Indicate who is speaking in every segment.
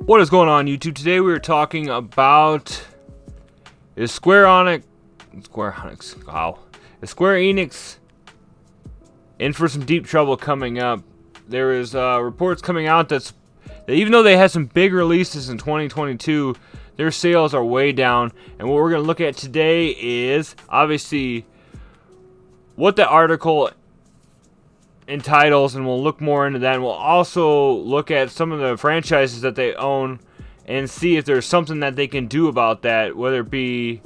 Speaker 1: What is going on, YouTube? Today we are talking about is Square Enix in for some deep trouble coming up. There is reports coming out that even though they had some big releases in 2022, their sales are way down. And what we're going to look at today is obviously what the article entitles, and we'll look more into that. And we'll also look at some of the franchises that they own and see if there's something that they can do about that, whether it be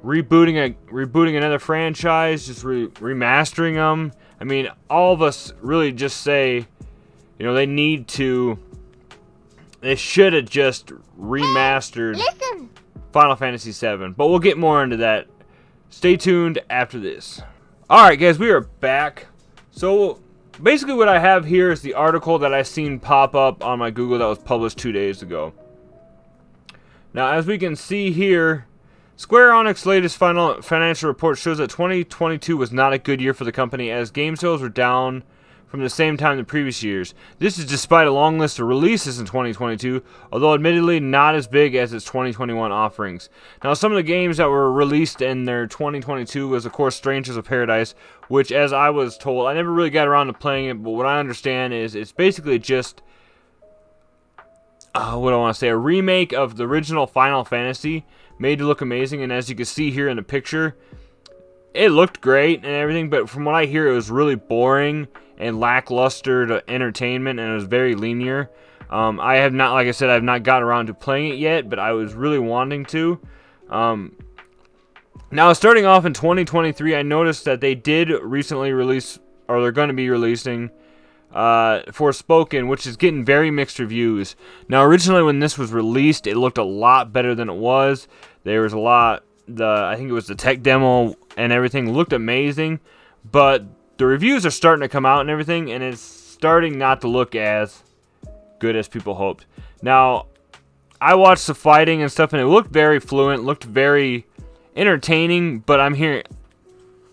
Speaker 1: rebooting another franchise, just remastering them. I mean, all of us really just say, you know, they should have just remastered Final Fantasy VII. But we'll get more into that. Stay tuned after this. Alright guys, we are back. So basically what I have here is the article that I seen pop up on my Google that was published 2 days ago. Now, as we can see here, Square Enix's latest financial report shows that 2022 was not a good year for the company, as game sales were down from the same time the previous years. This is despite a long list of releases in 2022, although admittedly not as big as its 2021 offerings. Now, some of the games that were released in their 2022 was, of course, Strangers of Paradise, which, as I was told, I never really got around to playing it, but what I understand is it's basically just a remake of the original Final Fantasy, made to look amazing. And as you can see here in the picture, it looked great and everything, but from what I hear, it was really boring and lackluster to entertainment, and it was very linear. I have not, like I said, I have not got around to playing it yet, but I was really wanting to. Now, starting off in 2023, I noticed that they did recently release, or they're going to be releasing, Forspoken, which is getting very mixed reviews. Now, originally when this was released, it looked a lot better than it was. There was I think it was the tech demo and everything looked amazing, but the reviews are starting to come out and everything, and it's starting not to look as good as people hoped. Now, I watched the fighting and stuff, and it looked very fluent, looked very entertaining, but I'm hearing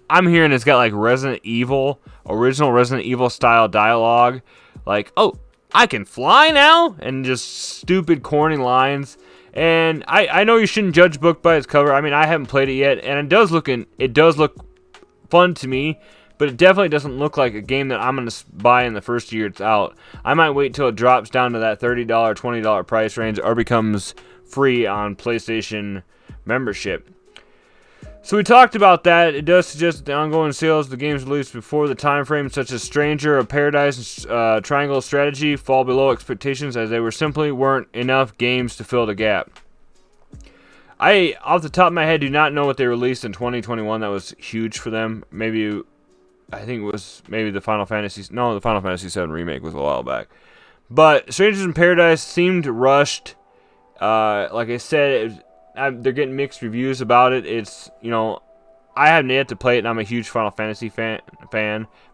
Speaker 1: it's got like original Resident Evil style dialogue, like, oh, I can fly now, and just stupid corny lines. And I know you shouldn't judge a book by its cover. I mean, I haven't played it yet, and it does look fun to me, but it definitely doesn't look like a game that I'm going to buy in the first year it's out. I might wait till it drops down to that $30, $20 price range, or becomes free on PlayStation membership. So we talked about that. It does suggest that the ongoing sales of the games released before the time frame, such as Stranger of Paradise and Triangle Strategy, fall below expectations, as they simply weren't enough games to fill the gap. I, off the top of my head, do not know what they released in 2021 that was huge for them. I think it was the Final Fantasy. No, the Final Fantasy VII remake was a while back. But Strangers in Paradise seemed rushed. Like I said, they're getting mixed reviews about it. It's, you know, I haven't yet to play it, and I'm a huge Final Fantasy fan,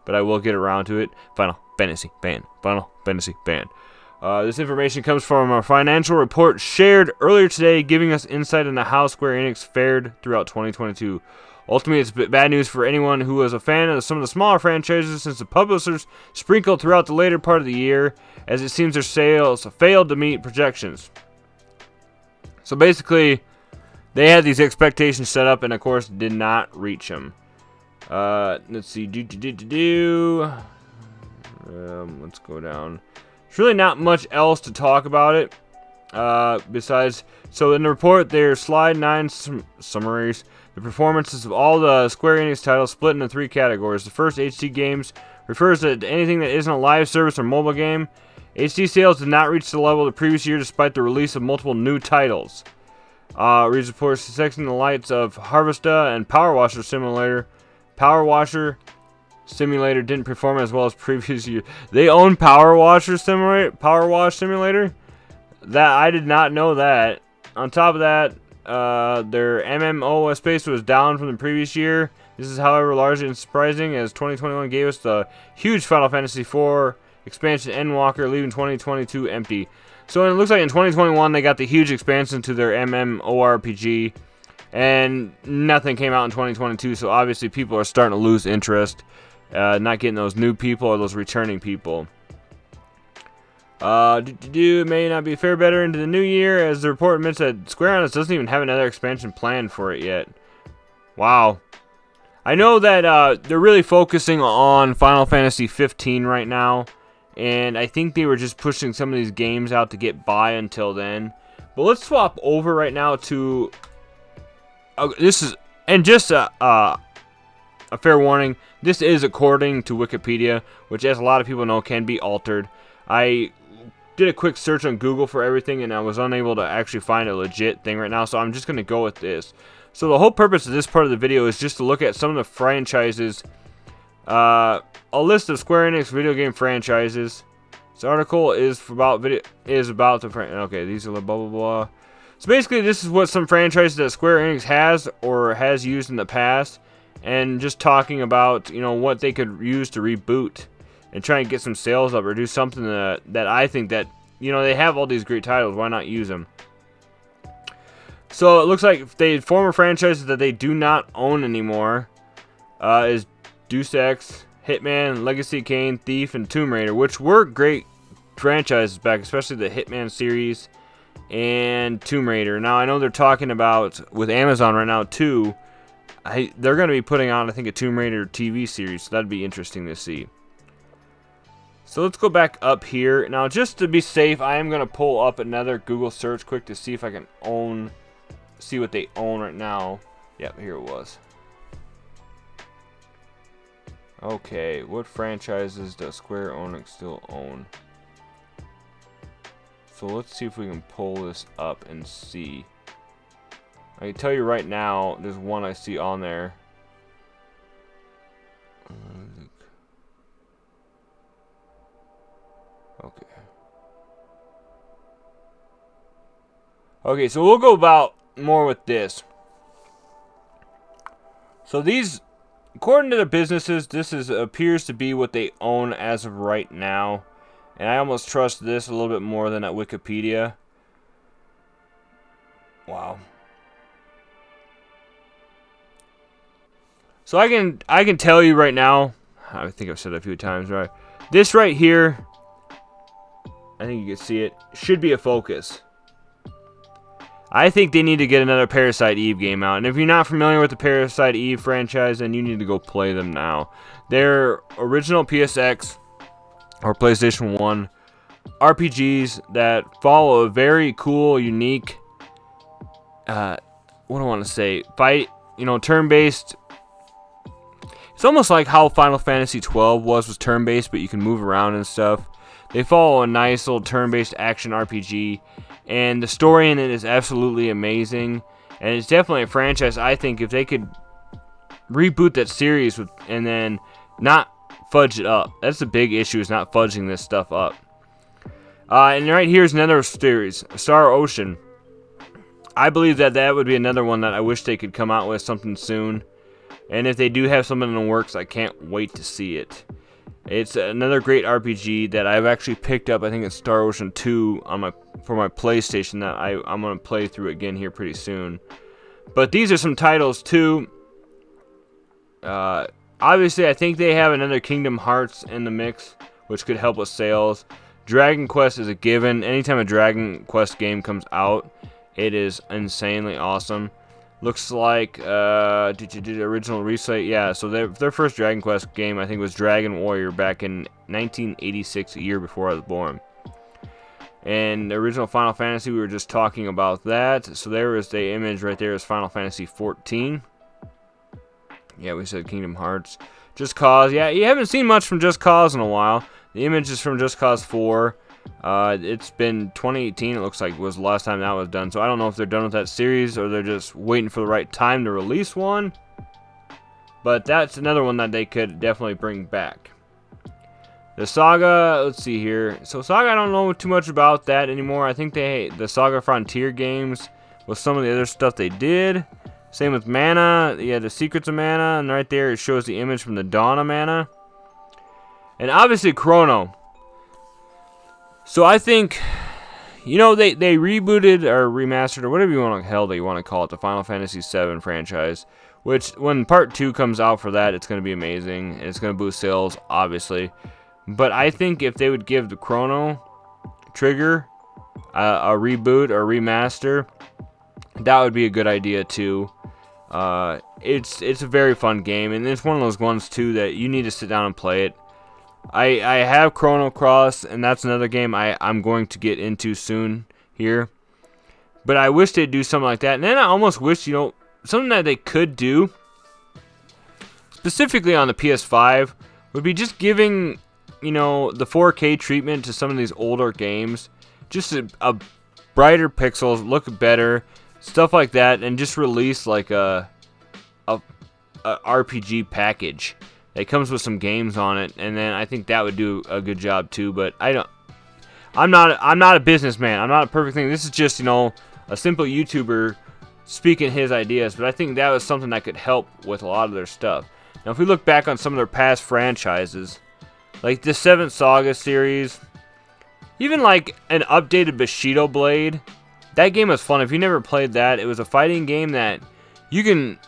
Speaker 1: but I will get around to it. Final Fantasy fan. This information comes from a financial report shared earlier today, giving us insight into how Square Enix fared throughout 2022. Ultimately, it's bad news for anyone who was a fan of some of the smaller franchises, since the publishers sprinkled throughout the later part of the year, as it seems their sales failed to meet projections. So basically, they had these expectations set up, and of course did not reach them. Let's see. Let's go down. There's really not much else to talk about it. Besides, so in the report, there's slide 9 summaries the performances of all the Square Enix titles, split into 3 categories. The first, HD games, refers to anything that isn't a live service or mobile game. HD sales did not reach the level of the previous year despite the release of multiple new titles. Reads reports sectioning the lights of Harvesta and Power Washer Simulator. Power Washer Simulator didn't perform as well as previous year. They own Power Wash Simulator? That, I did not know that. On top of that, their MMO space was down from the previous year. This is, however, largely unsurprising, as 2021 gave us the huge Final Fantasy IV expansion Endwalker, leaving 2022 empty. So it looks like in 2021 they got the huge expansion to their MMORPG, and nothing came out in 2022, so obviously people are starting to lose interest, not getting those new people or those returning people. It may not be fare better into the new year, as the report admits that Square Enix doesn't even have another expansion planned for it yet. Wow. I know that they're really focusing on Final Fantasy 15 right now, and I think they were just pushing some of these games out to get by until then. But let's swap over right now to this is, and just a fair warning, this is according to Wikipedia, which, as a lot of people know, can be altered. I did a quick search on Google for everything, and I was unable to actually find a legit thing right now, so I'm just going to go with this. So the whole purpose of this part of the video is just to look at some of the franchises, a list of Square Enix video game franchises. This article is about the okay, these are blah blah blah. So basically, this is what some franchises that Square Enix has or has used in the past, and just talking about, you know, what they could use to reboot and try and get some sales up, or do something that I think that, you know, they have all these great titles, why not use them? So it looks like they former franchises that they do not own anymore is Deus Ex, Hitman, Legacy of Kain, Thief, and Tomb Raider, which were great franchises back, especially the Hitman series and Tomb Raider. Now, I know they're talking about, with Amazon right now too, they're going to be putting on, I think, a Tomb Raider TV series, so that'd be interesting to see. So let's go back up here. Now, just to be safe, I am going to pull up another Google search quick to see if I can see what they own right now. Yep, here it was. Okay, what franchises does Square Enix still own? So let's see if we can pull this up and see. I can tell you right now, there's one I see on there. Okay. Okay, so we'll go about more with this. So these, according to the businesses, this appears to be what they own as of right now. And I almost trust this a little bit more than at Wikipedia. Wow. So I can tell you right now, I think I've said it a few times, right? This right here, I think you can see it, should be a focus. I think they need to get another Parasite Eve game out. And if you're not familiar with the Parasite Eve franchise, then you need to go play them now. They're original PSX or PlayStation 1 RPGs that follow a very cool, unique, what do I want to say, turn-based. It's almost like how Final Fantasy 12 was turn-based, but you can move around and stuff. They follow a nice little turn-based action RPG, and the story in it is absolutely amazing. And it's definitely a franchise, I think, if they could reboot that series and then not fudge it up. That's the big issue, is not fudging this stuff up. And right here's another series, Star Ocean. I believe that would be another one that I wish they could come out with something soon. And if they do have something in the works, I can't wait to see it. It's another great RPG that I've actually picked up. I think it's Star Ocean 2 for my PlayStation that I'm going to play through again here pretty soon. But these are some titles too. Obviously, I think they have another Kingdom Hearts in the mix, which could help with sales. Dragon Quest is a given. Anytime a Dragon Quest game comes out, it is insanely awesome. Looks like original release, yeah. So their first Dragon Quest game, I think, was Dragon Warrior back in 1986, a year before I was born. And the original Final Fantasy, we were just talking about that. So there is the image right there, is Final Fantasy 14. Yeah, we said Kingdom Hearts. Just Cause, yeah, you haven't seen much from Just Cause in a while. The image is from Just Cause 4. It's been 2018, it looks like, was the last time that was done. So I don't know if they're done with that series or they're just waiting for the right time to release one. But that's another one that they could definitely bring back. The Saga, let's see here. So Saga, I don't know too much about that anymore. I think the Saga Frontier games with some of the other stuff they did. Same with Mana, yeah, the Secrets of Mana, and right there it shows the image from the Dawn of Mana. And obviously Chrono. So I think, you know, they rebooted or remastered or whatever you want to call it, the Final Fantasy VII franchise. Which, when Part 2 comes out for that, it's going to be amazing. And it's going to boost sales, obviously. But I think if they would give the Chrono Trigger, a reboot or remaster, that would be a good idea too. It's a very fun game, and it's one of those ones too that you need to sit down and play it. I have Chrono Cross, and that's another game I'm going to get into soon here. But I wish they'd do something like that. And then I almost wish, something that they could do, specifically on the PS5, would be just giving, the 4K treatment to some of these older games. Just a brighter pixels, look better, stuff like that, and just release like a RPG package that comes with some games on it, and then I think that would do a good job too. But I'm not a businessman. I'm not a perfect thing. This is just a simple YouTuber speaking his ideas. But I think that was something that could help with a lot of their stuff. Now, if we look back on some of their past franchises, like the 7th Saga series, even like an updated Bushido Blade, that game was fun. If you never played that, it was a fighting game that you didn't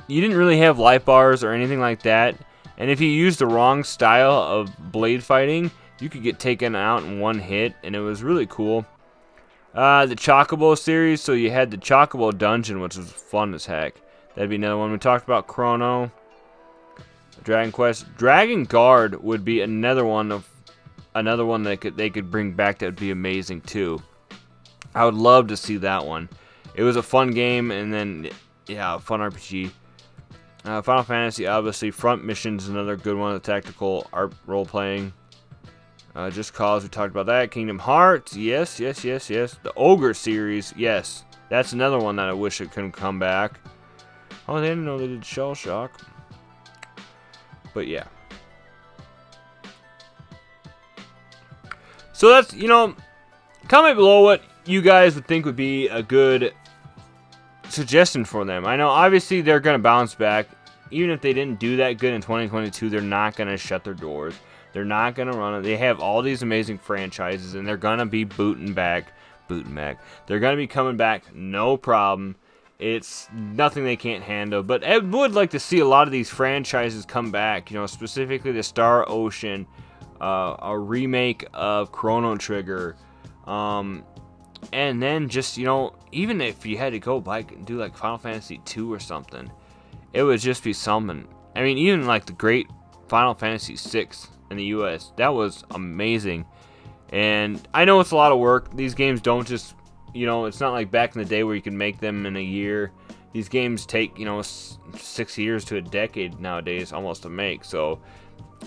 Speaker 1: really have life bars or anything like that. And if you used the wrong style of blade fighting, you could get taken out in one hit, and it was really cool. The Chocobo series, so you had the Chocobo Dungeon, which was fun as heck. That'd be another one. We talked about Chrono, Dragon Quest, Dragon Guard would be another one that they could bring back. That would be amazing too. I would love to see that one. It was a fun game, and then fun RPG. Final Fantasy, obviously. Front Mission's another good one. The tactical art role-playing. Just Cause, we talked about that. Kingdom Hearts, yes. The Ogre series, yes. That's another one that I wish it could come back. Oh, they didn't know they did Shell Shock. But yeah. So that's, comment below what you guys would think would be a good suggestion for them. I know obviously they're going to bounce back. Even if they didn't do that good in 2022, they're not going to shut their doors. They're not going to run it. They have all these amazing franchises, and they're going to be booting back. They're going to be coming back, no problem. It's nothing they can't handle. But I would like to see a lot of these franchises come back, specifically the Star Ocean, a remake of Chrono Trigger, and then just, even if you had to go back and do like Final Fantasy 2 or something, it would just be something. I mean, even like the great Final Fantasy 6 in the US, that was amazing. And I know it's a lot of work. These games don't just, it's not like back in the day where you can make them in a year. These games take, 6 years to a decade nowadays almost to make. So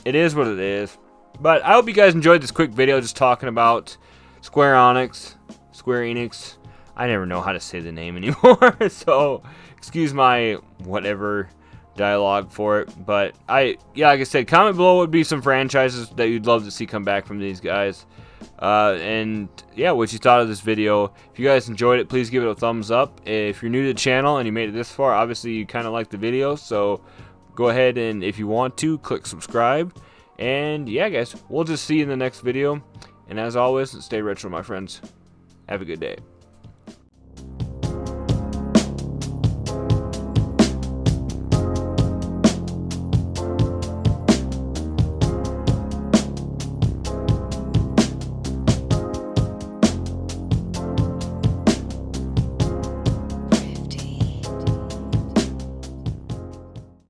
Speaker 1: it is what it is. But I hope you guys enjoyed this quick video just talking about Square Enix. I never know how to say the name anymore, so excuse my whatever dialogue for it. But like I said, comment below what would be some franchises that you'd love to see come back from these guys. And yeah, what you thought of this video. If you guys enjoyed it, please give it a thumbs up. If you're new to the channel and you made it this far, obviously you kind of like the video, so go ahead and, if you want to, click subscribe. And yeah, guys, we'll just see you in the next video. And as always, stay retro, my friends. Have a good day.